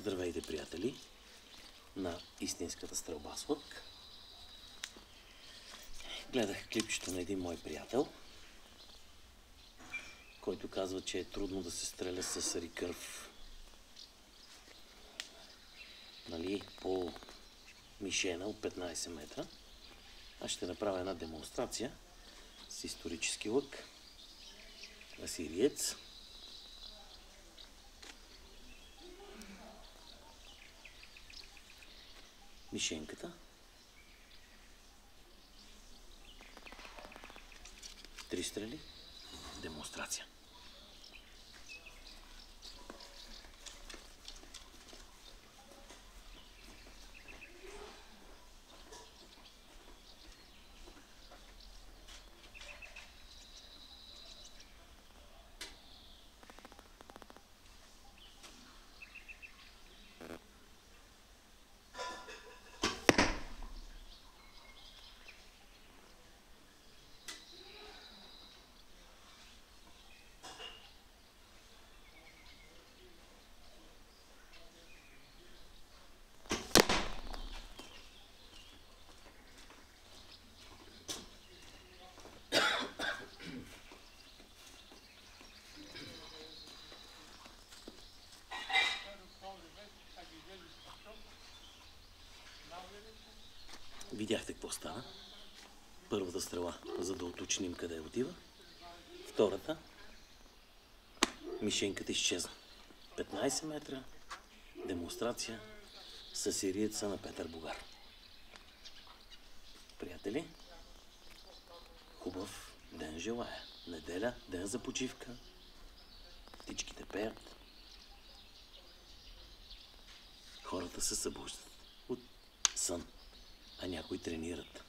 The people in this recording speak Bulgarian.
Здравейте, приятели на истинската стрелба с лък. Гледах клипчето на един мой приятел, който казва, че е трудно да се стреля с рекърв. По мишена от 15 метра. Аз ще направя една демонстрация с исторически лък, асириец. Мишенката. 3 стрели. Демонстрация. Видяхте какво стана. Първата стрела, за да уточним къде отива. Втората, мишенката изчезна. 15 метра, демонстрация с асириеца на Петър Бугар. Приятели, хубав ден желая. Неделя, ден за почивка. Птичките пеят. Хората се събуждат от сън, а някои тренират.